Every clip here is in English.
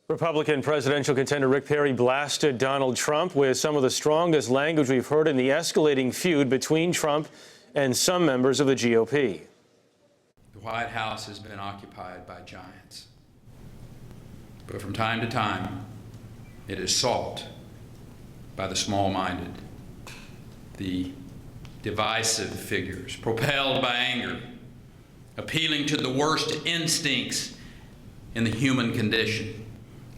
Republican presidential contender Rick Perry blasted Donald Trump with some of the strongest language we've heard in the escalating feud between Trump and some members of the GOP. The White House has been occupied by giants, but from time to time it is sought by the small-minded, the divisive figures, propelled by anger, appealing to the worst instincts in the human condition.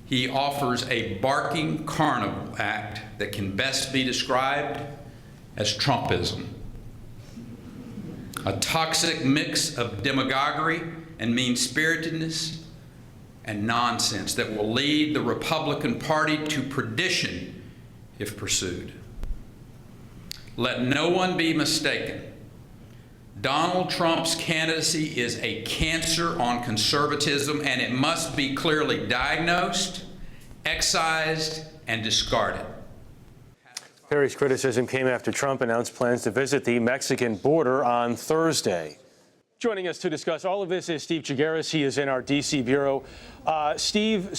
He offers a barking carnival act that can best be described as Trumpism. A toxic mix of demagoguery and mean-spiritedness and nonsense that will lead the Republican Party to perdition if pursued. Let no one be mistaken. Donald Trump's candidacy is a cancer on conservatism, and it must be clearly diagnosed, excised, and discarded. Perry's criticism came after Trump announced plans to visit the Mexican border on Thursday. Joining us to discuss all of this is Steve Chaggaris. He is in our D.C. bureau. Steve,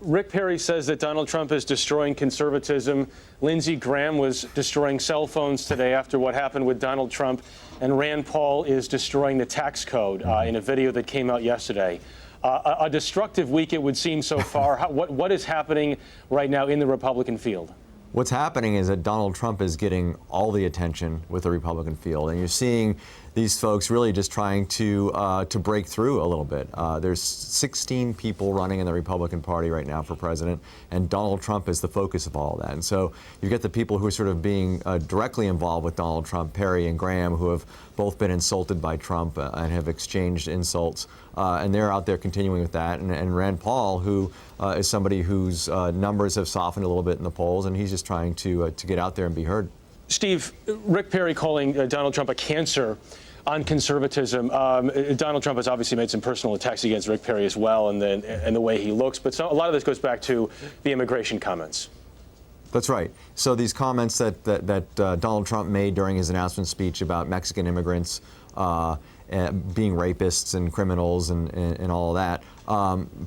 Rick Perry says that Donald Trump is destroying conservatism. Lindsey Graham was destroying cell phones today after what happened with Donald Trump. And Rand Paul is destroying the tax code in a video that came out yesterday. A destructive week, it would seem, so far. What is happening right now in the Republican field? What's happening is that Donald Trump is getting all the attention with the Republican field, and you're seeing these folks really just trying to break through a little bit. There's 16 people running in the Republican Party right now for president, and Donald Trump is the focus of all of that. And so you get the people who are sort of being directly involved with Donald Trump, Perry and Graham, who have both been insulted by Trump and have exchanged insults, and they're out there continuing with that. And Rand Paul, who is somebody whose numbers have softened a little bit in the polls, and he's just trying to get out there and be heard. Steve, Rick Perry calling Donald Trump a cancer on conservatism. Donald Trump has obviously made some personal attacks against Rick Perry as well, and the way he looks. But a lot of this goes back to the immigration comments. That's right. So these comments that Donald Trump made during his announcement speech about Mexican immigrants being rapists and criminals and all of that.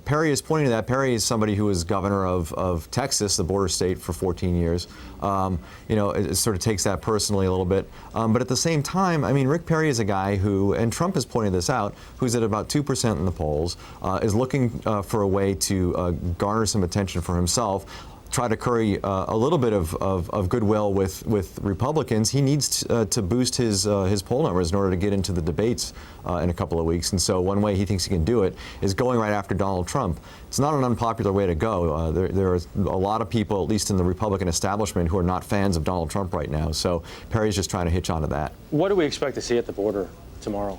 Perry is pointing to that. Perry is somebody who was governor of Texas, the border state, for 14 years. It sort of takes that personally a little bit. But at the same time, I mean, Rick Perry is a guy who, and Trump has pointed this out, who's at about 2% in the polls, is looking for a way to garner some attention for himself, try to curry a little bit of goodwill with Republicans. He needs to boost his poll numbers in order to get into the debates in a couple of weeks. And so one way he thinks he can do it is going right after Donald Trump. It's not an unpopular way to go. There are a lot of people, at least in the Republican establishment, who are not fans of Donald Trump right now. So Perry's just trying to hitch onto that. What do we expect to see at the border tomorrow?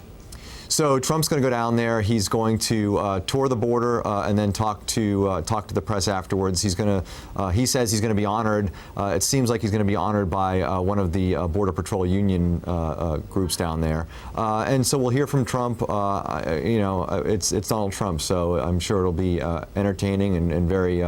So Trump's going to go down there. He's going to tour the border and then talk to the press afterwards. He's going to. He says he's going to be honored. It seems like he's going to be honored by one of the Border Patrol Union groups down there. And so we'll hear from Trump. It's Donald Trump, so I'm sure it'll be entertaining and very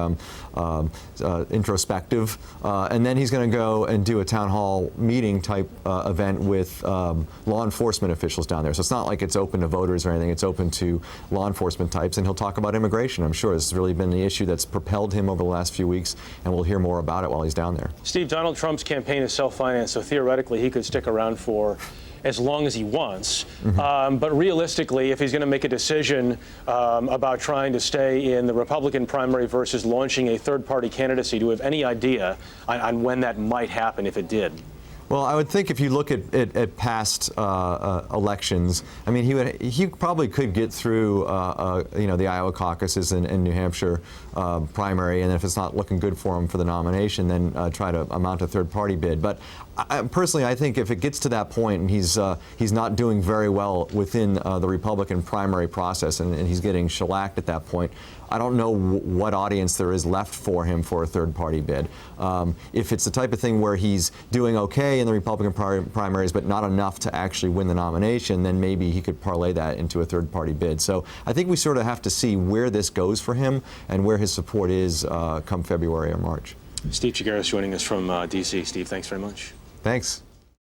introspective. And then he's going to go and do a town hall meeting type event with law enforcement officials down there. So it's not like it's open to voters or anything. It's open to law enforcement types, and he'll talk about immigration. I'm sure this has really been the issue that's propelled him over the last few weeks, and we'll hear more about it while he's down there. Steve, Donald Trump's campaign is self-financed, so theoretically he could stick around for as long as he wants. But realistically, if he's going to make a decision about trying to stay in the Republican primary versus launching a third-party candidacy, do you have any idea on when that might happen if it did? Well, I would think if you look at past elections, I mean, he probably could get through the Iowa caucuses and New Hampshire primary, and if it's not looking good for him for the nomination, then try to mount a third-party bid. But personally, I think if it gets to that point and he's not doing very well within the Republican primary process, and he's getting shellacked at that point, I don't know what audience there is left for him for a third-party bid. If it's the type of thing where he's doing okay in the Republican primaries but not enough to actually win the nomination, then maybe he could parlay that into a third-party bid. So I think we sort of have to see where this goes for him and where his support is come February or March. Steve Chaggaris joining us from D.C. Steve, thanks very much. Thanks.